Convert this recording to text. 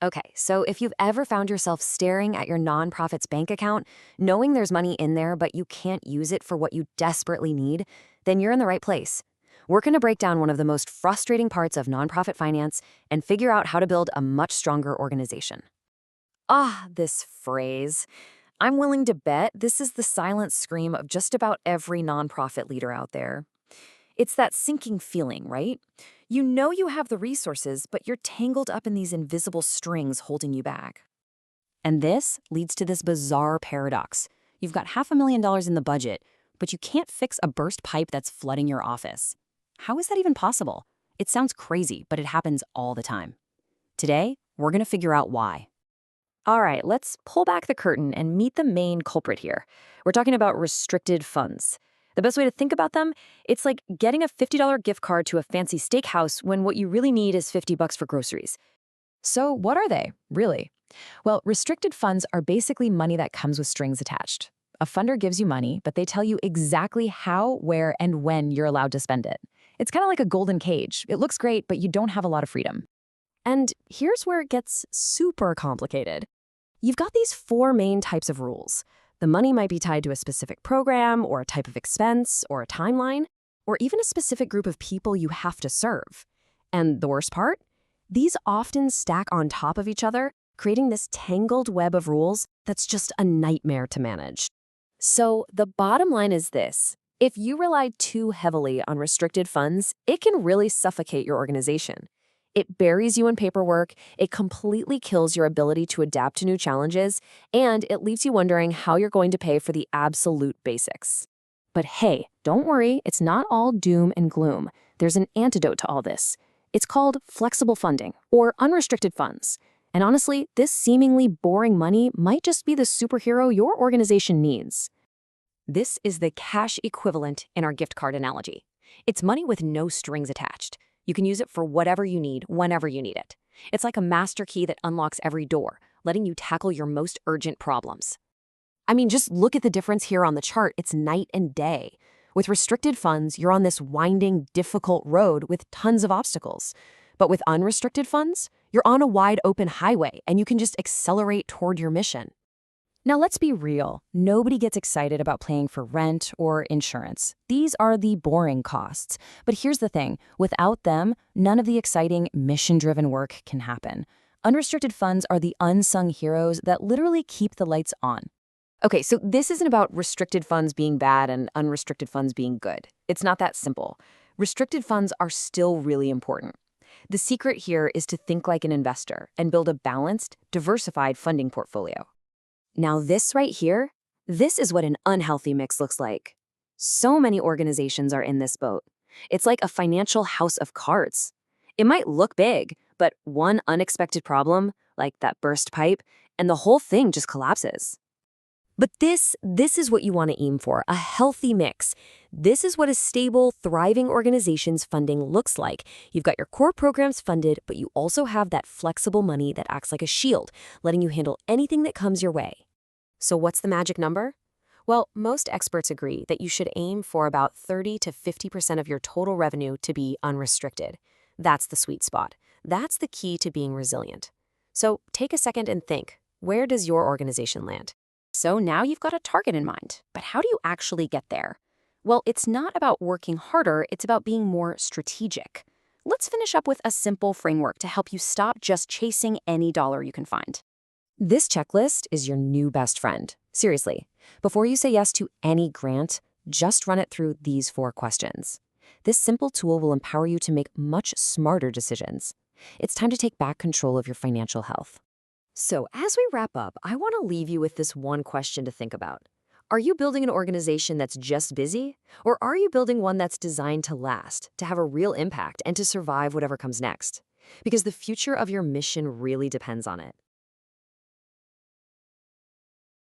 Okay, so if you've ever found yourself staring at your nonprofit's bank account, knowing there's money in there but you can't use it for what you desperately need, then you're in the right place. We're going to break down one of the most frustrating parts of nonprofit finance and figure out how to build a much stronger organization. Ah, this phrase. I'm willing to bet this is the silent scream of just about every nonprofit leader out there. It's that sinking feeling, right? You know you have the resources, but you're tangled up in these invisible strings holding you back. And this leads to this bizarre paradox. You've got $500,000 in the budget, but you can't fix a burst pipe that's flooding your office. How is that even possible? It sounds crazy, but it happens all the time. Today, we're going to figure out why. All right, let's pull back the curtain and meet the main culprit here. We're talking about restricted funds. The best way to think about them, it's like getting a $50 gift card to a fancy steakhouse when what you really need is $50 for groceries. So what are they, really? Well, restricted funds are basically money that comes with strings attached. A funder gives you money, but they tell you exactly how, where, and when you're allowed to spend it. It's kind of like a golden cage. It looks great, but you don't have a lot of freedom. And here's where it gets super complicated. You've got these four main types of rules. The money might be tied to a specific program, or a type of expense, or a timeline, or even a specific group of people you have to serve. And the worst part? These often stack on top of each other, creating this tangled web of rules that's just a nightmare to manage. So the bottom line is this. If you rely too heavily on restricted funds, it can really suffocate your organization. It buries you in paperwork, it completely kills your ability to adapt to new challenges, and it leaves you wondering how you're going to pay for the absolute basics. But hey, don't worry, it's not all doom and gloom. There's an antidote to all this. It's called flexible funding, or unrestricted funds. And honestly, this seemingly boring money might just be the superhero your organization needs. This is the cash equivalent in our gift card analogy. It's money with no strings attached. You can use it for whatever you need, whenever you need it. It's like a master key that unlocks every door, letting you tackle your most urgent problems. I mean, just look at the difference here on the chart. It's night and day. With restricted funds, you're on this winding, difficult road with tons of obstacles. But with unrestricted funds, you're on a wide open highway and you can just accelerate toward your mission. Now let's be real. Nobody gets excited about paying for rent or insurance. These are the boring costs. But here's the thing. Without them, none of the exciting, mission-driven work can happen. Unrestricted funds are the unsung heroes that literally keep the lights on. Okay, so this isn't about restricted funds being bad and unrestricted funds being good. It's not that simple. Restricted funds are still really important. The secret here is to think like an investor and build a balanced, diversified funding portfolio. Now this right here, this is what an unhealthy mix looks like. So many organizations are in this boat. It's like a financial house of cards. It might look big, but one unexpected problem, like that burst pipe, and the whole thing just collapses. But this is what you want to aim for, a healthy mix. This is what a stable, thriving organization's funding looks like. You've got your core programs funded, but you also have that flexible money that acts like a shield, letting you handle anything that comes your way. So what's the magic number? Well, most experts agree that you should aim for about 30 to 50% of your total revenue to be unrestricted. That's the sweet spot. That's the key to being resilient. So take a second and think, where does your organization land? So now you've got a target in mind, but how do you actually get there? Well, it's not about working harder, it's about being more strategic. Let's finish up with a simple framework to help you stop just chasing any dollar you can find. This checklist is your new best friend. Seriously, before you say yes to any grant, just run it through these 4 questions. This simple tool will empower you to make much smarter decisions. It's time to take back control of your financial health. So as we wrap up, I want to leave you with this one question to think about. Are you building an organization that's just busy? Or are you building one that's designed to last, to have a real impact, and to survive whatever comes next? Because the future of your mission really depends on it.